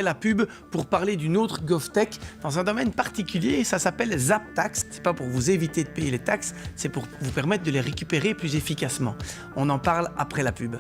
La pub pour parler d'une autre GovTech dans un domaine particulier, ça s'appelle ZapTax. C'est pas pour vous éviter de payer les taxes, c'est pour vous permettre de les récupérer plus efficacement. On en parle après la pub.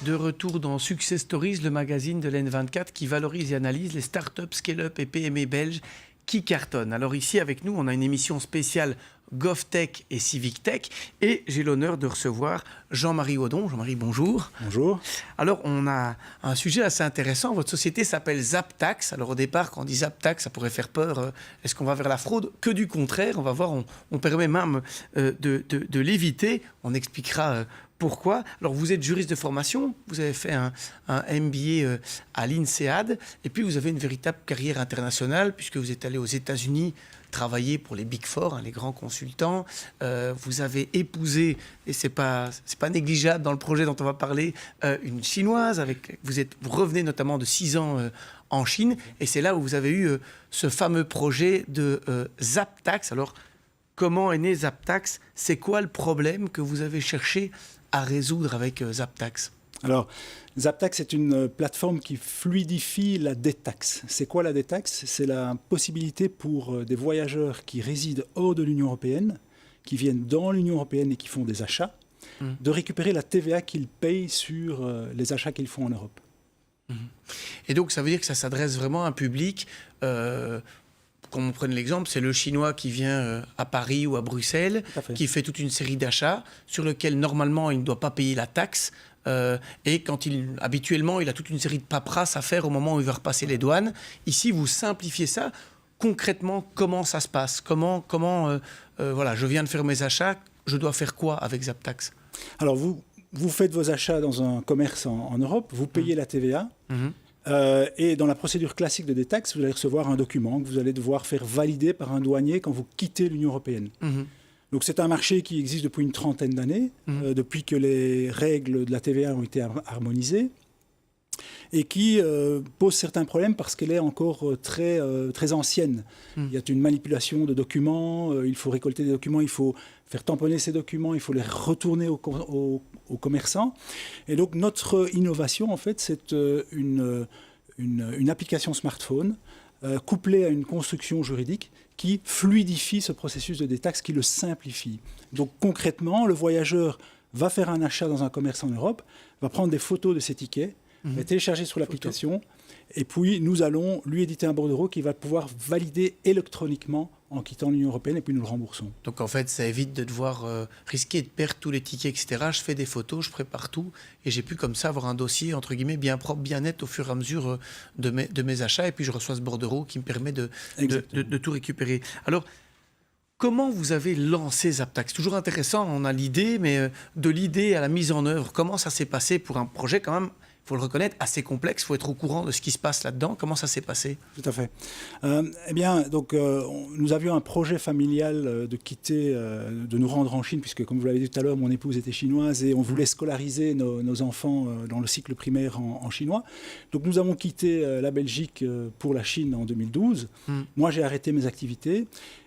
De retour dans Success Stories, le magazine de l'N24 qui valorise et analyse les startups, scale-up et PME belges qui cartonnent. Alors ici avec nous, on a une émission spéciale GovTech et CivicTech et j'ai l'honneur de recevoir Jean-Marie Audon. Jean-Marie, bonjour. Bonjour. Alors on a un sujet assez intéressant. Votre société s'appelle ZapTax. Alors au départ, quand on dit ZapTax, ça pourrait faire peur. Est-ce qu'on va vers la fraude? Que du contraire, on va voir, on permet même de l'éviter. On expliquera pourquoi. Alors vous êtes juriste de formation, vous avez fait un MBA à l'INSEAD et puis vous avez une véritable carrière internationale puisque vous êtes allé aux États-Unis travailler pour les Big Four, les grands consultants. Vous avez épousé, et c'est pas négligeable dans le projet dont on va parler, une Chinoise. Vous revenez notamment de 6 ans en Chine et c'est là où vous avez eu ce fameux projet de ZapTax. Alors, comment est né ZapTax? C'est quoi le problème que vous avez cherché à résoudre avec ZapTax? Alors, ZapTax est une plateforme qui fluidifie la détaxe. C'est quoi la détaxe? C'est la possibilité pour des voyageurs qui résident hors de l'Union européenne, qui viennent dans l'Union européenne et qui font des achats, de récupérer la TVA qu'ils payent sur les achats qu'ils font en Europe. Et donc, ça veut dire que ça s'adresse vraiment à un public... Comme on prenne l'exemple, c'est le Chinois qui vient à Paris ou à Bruxelles, qui fait toute une série d'achats sur lesquels normalement il ne doit pas payer la taxe. Et habituellement, il a toute une série de paperasses à faire au moment où il va repasser les douanes. Ici, vous simplifiez ça. Concrètement, comment ça se passe? Voilà, je viens de faire mes achats, je dois faire quoi avec ZapTax? Alors, vous faites vos achats dans un commerce en Europe, vous payez la TVA. Et dans la procédure classique de détaxe, vous allez recevoir un document que vous allez devoir faire valider par un douanier quand vous quittez l'Union européenne. Donc c'est un marché qui existe depuis une trentaine d'années, depuis que les règles de la TVA ont été harmonisées, et qui pose certains problèmes parce qu'elle est encore très ancienne. Il y a une manipulation de documents, il faut récolter des documents, il faut faire tamponner ces documents, il faut les retourner aux commerçants. Et donc notre innovation, en fait, c'est une application smartphone couplée à une construction juridique qui fluidifie ce processus de détaxe, qui le simplifie. Donc concrètement, le voyageur va faire un achat dans un commerce en Europe, va prendre des photos de ses tickets, va télécharger sur l'application, et puis nous allons lui éditer un bordereau qui va pouvoir valider électroniquement en quittant l'Union européenne, et puis nous le remboursons. Donc en fait, ça évite de devoir risquer de perdre tous les tickets, etc. Je fais des photos, je prépare tout, et j'ai pu comme ça avoir un dossier, entre guillemets, bien propre, bien net au fur et à mesure de mes achats, et puis je reçois ce bordereau qui me permet de tout récupérer. Alors, comment vous avez lancé ZapTax? Toujours intéressant, on a l'idée, mais de l'idée à la mise en œuvre, comment ça s'est passé pour un projet quand même, il faut le reconnaître, assez complexe, il faut être au courant de ce qui se passe là-dedans. Comment ça s'est passé? Tout à fait. Eh bien, donc, nous avions un projet familial de nous rendre en Chine, puisque, comme vous l'avez dit tout à l'heure, mon épouse était chinoise et on voulait scolariser nos enfants dans le cycle primaire en chinois. Donc, nous avons quitté la Belgique pour la Chine en 2012. Moi, j'ai arrêté mes activités.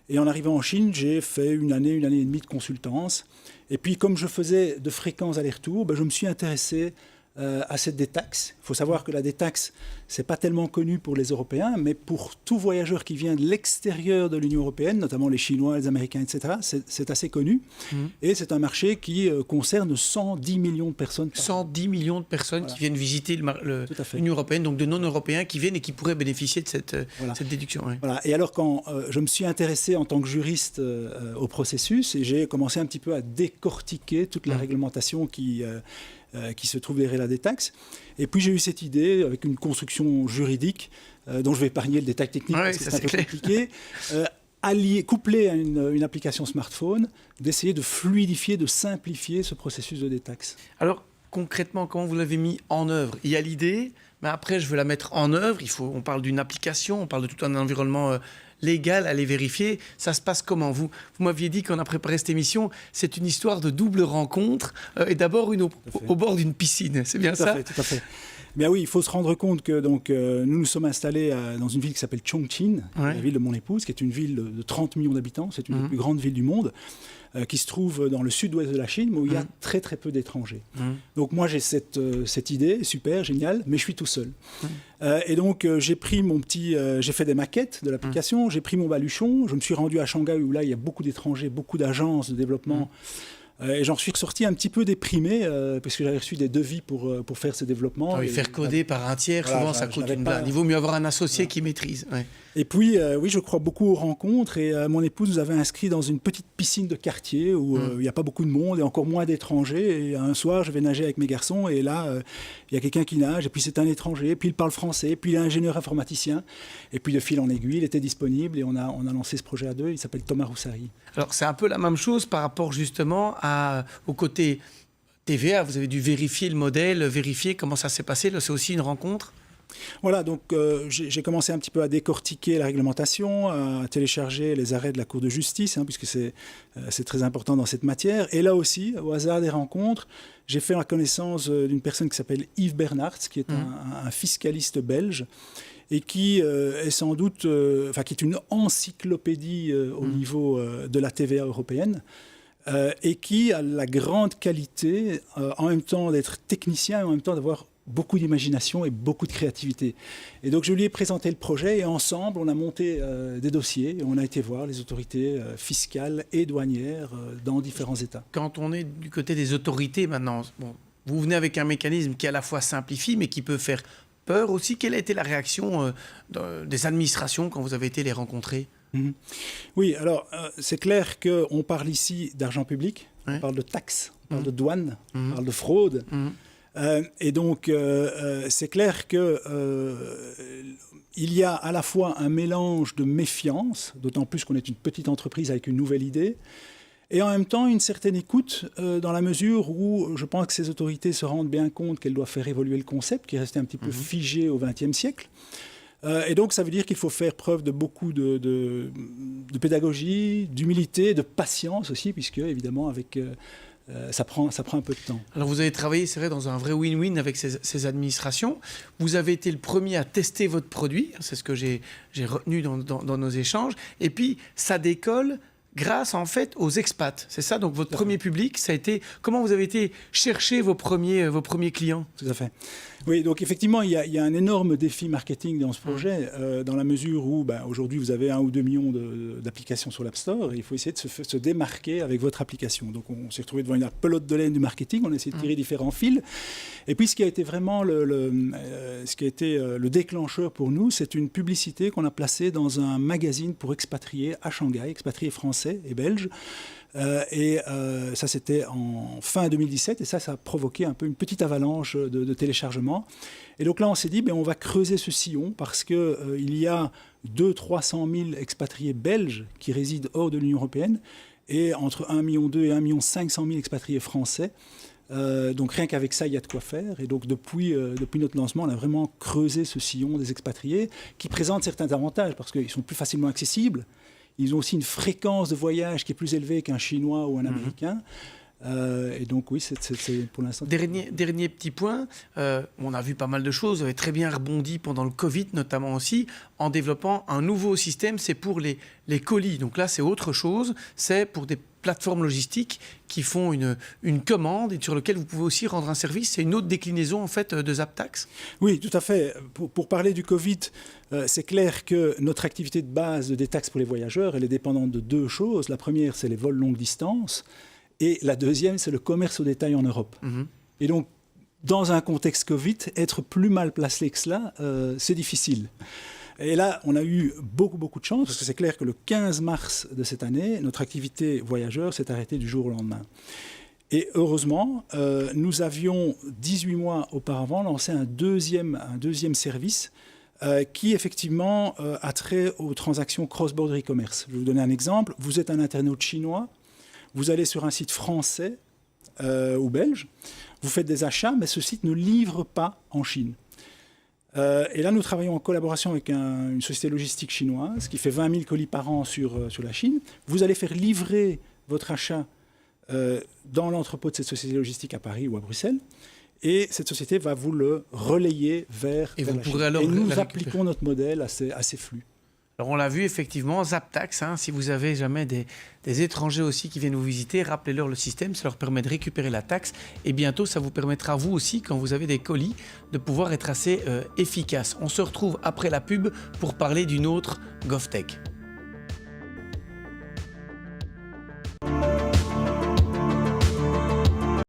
Et en arrivant en Chine, j'ai fait une année et demie de consultance. Et puis, comme je faisais de fréquents allers-retours, je me suis intéressé à cette détaxe. Il faut savoir que la détaxe, ce n'est pas tellement connu pour les Européens, mais pour tout voyageur qui vient de l'extérieur de l'Union européenne, notamment les Chinois, les Américains, etc., c'est assez connu. Et c'est un marché qui concerne 110 millions de personnes. 110 millions de personnes qui viennent visiter l'Union européenne, donc de non-européens qui viennent et qui pourraient bénéficier de cette déduction. Oui. Voilà. Et alors, quand je me suis intéressé en tant que juriste au processus, et j'ai commencé un petit peu à décortiquer toute la réglementation qui se trouve derrière la détaxe. Et puis j'ai eu cette idée, avec une construction juridique, dont je vais épargner le détail technique, parce que c'est un peu compliqué, couplée à une application smartphone, d'essayer de fluidifier, de simplifier ce processus de détaxe. Alors, concrètement, comment vous l'avez mis en œuvre? Il y a l'idée, mais après, je veux la mettre en œuvre. On parle d'une application, on parle de tout un environnement légal à les vérifier. Ça se passe comment? Vous m'aviez dit qu'on a préparé cette émission, c'est une histoire de double rencontre et d'abord une au bord d'une piscine. C'est bien ça? Tout à fait. Bien oui, il faut se rendre compte que donc, nous nous sommes installés dans une ville qui s'appelle Chongqing, la ville de mon épouse, qui est une ville de 30 millions d'habitants. C'est une des plus grandes villes du monde, qui se trouve dans le sud-ouest de la Chine, où il y a très très peu d'étrangers. Donc moi j'ai cette idée, super, génial, mais je suis tout seul. Et donc j'ai fait des maquettes de l'application, j'ai pris mon baluchon, je me suis rendu à Shanghai où là il y a beaucoup d'étrangers, beaucoup d'agences de développement. Et j'en suis ressorti un petit peu déprimé parce que j'avais reçu des devis pour faire ce développement. Faire coder par un tiers, voilà, souvent ça coûte une blinde. Il vaut mieux avoir un associé qui maîtrise. Ouais. Et puis, oui, je crois beaucoup aux rencontres. Et mon épouse nous avait inscrits dans une petite piscine de quartier où il n'y a pas beaucoup de monde et encore moins d'étrangers. Et un soir, je vais nager avec mes garçons. Et là, il y a quelqu'un qui nage. Et puis, c'est un étranger. Puis, il parle français. Puis, il est ingénieur informaticien. Et puis, de fil en aiguille, il était disponible. Et on a lancé ce projet à deux. Il s'appelle Thomas Roussari. Alors, c'est un peu la même chose par rapport justement au côté TVA. Vous avez dû vérifier le modèle, vérifier comment ça s'est passé. Là, c'est aussi une rencontre. Voilà, donc j'ai commencé un petit peu à décortiquer la réglementation, à télécharger les arrêts de la Cour de justice, puisque c'est très important dans cette matière. Et là aussi, au hasard des rencontres, j'ai fait la connaissance d'une personne qui s'appelle Yves Bernards, qui est un fiscaliste belge, et qui est sans doute, qui est une encyclopédie au niveau de la TVA européenne. Et qui a la grande qualité, en même temps d'être technicien et en même temps d'avoir beaucoup d'imagination et beaucoup de créativité. Et donc je lui ai présenté le projet et ensemble on a monté des dossiers et on a été voir les autorités fiscales et douanières dans différents États. Quand on est du côté des autorités maintenant, vous venez avec un mécanisme qui à la fois simplifie mais qui peut faire peur aussi. Quelle a été la réaction des administrations quand vous avez été les rencontrer ? Oui, alors c'est clair qu'on parle ici d'argent public, on parle de taxes, on parle de douane, on parle de fraude. Et donc, c'est clair qu'il y a à la fois un mélange de méfiance, d'autant plus qu'on est une petite entreprise avec une nouvelle idée, et en même temps une certaine écoute dans la mesure où je pense que ces autorités se rendent bien compte qu'elles doivent faire évoluer le concept, qui est resté un petit peu figé au XXe siècle. Et donc, ça veut dire qu'il faut faire preuve de beaucoup de pédagogie, d'humilité, de patience aussi, puisque, évidemment, avec... ça prend un peu de temps. Alors vous avez travaillé, c'est vrai, dans un vrai win-win avec ces administrations. Vous avez été le premier à tester votre produit, c'est ce que j'ai retenu dans nos échanges. Et puis ça décolle grâce en fait aux expats, c'est ça? Donc votre premier public, ça a été... Comment vous avez été chercher vos premiers clients? Tout à fait. Oui, donc effectivement, il y a un énorme défi marketing dans ce projet, dans la mesure où aujourd'hui, vous avez 1 ou 2 millions d'applications sur l'App Store et il faut essayer de se démarquer avec votre application. Donc on s'est retrouvé devant une pelote de laine du marketing, on a essayé de tirer différents fils. Et puis ce qui a été vraiment le déclencheur pour nous, c'est une publicité qu'on a placée dans un magazine pour expatriés à Shanghai, expatriés français et belges. Ça, c'était en fin 2017 et ça a provoqué un peu une petite avalanche de téléchargements. Et donc là, on s'est dit, on va creuser ce sillon parce qu'il y a 200 000 à 300 000 expatriés belges qui résident hors de l'Union européenne et entre 1,2 million et 1,5 million expatriés français. Donc rien qu'avec ça, il y a de quoi faire. Et donc depuis notre lancement, on a vraiment creusé ce sillon des expatriés qui présentent certains avantages parce qu'ils sont plus facilement accessibles. Ils ont aussi une fréquence de voyage qui est plus élevée qu'un Chinois ou un Américain. Et donc oui, c'est pour l'instant... Dernier petit point, on a vu pas mal de choses. Vous avez très bien rebondi pendant le Covid, notamment aussi, en développant un nouveau système, c'est pour les colis. Donc là, c'est autre chose. C'est pour des plateformes logistiques qui font une commande et sur lequel vous pouvez aussi rendre un service. C'est une autre déclinaison en fait de ZapTax. Oui, tout à fait. Pour parler du Covid, c'est clair que notre activité de base de détaxe pour les voyageurs, elle est dépendante de 2 choses. La première, c'est les vols longue distance. Et la deuxième, c'est le commerce au détail en Europe. Et donc, dans un contexte Covid, être plus mal placé que cela, c'est difficile. Et là, on a eu beaucoup de chance, parce que c'est clair que le 15 mars de cette année, notre activité voyageur s'est arrêtée du jour au lendemain. Et heureusement, nous avions 18 mois auparavant lancé un deuxième service qui effectivement a trait aux transactions cross-border e-commerce. Je vais vous donner un exemple. Vous êtes un internaute chinois, vous allez sur un site français ou belge, vous faites des achats, mais ce site ne livre pas en Chine. Et là, nous travaillons en collaboration avec une société logistique chinoise qui fait 20 000 colis par an sur la Chine. Vous allez faire livrer votre achat dans l'entrepôt de cette société logistique à Paris ou à Bruxelles. et cette société va vous le relayer vers Et vers vous la pourrez Chine. alors Et nous la récupérer. appliquons notre modèle à ces flux. Alors on l'a vu effectivement, ZapTax, si vous avez jamais des étrangers aussi qui viennent vous visiter, rappelez-leur le système, ça leur permet de récupérer la taxe et bientôt ça vous permettra vous aussi, quand vous avez des colis, de pouvoir être assez efficace. On se retrouve après la pub pour parler d'une autre GovTech.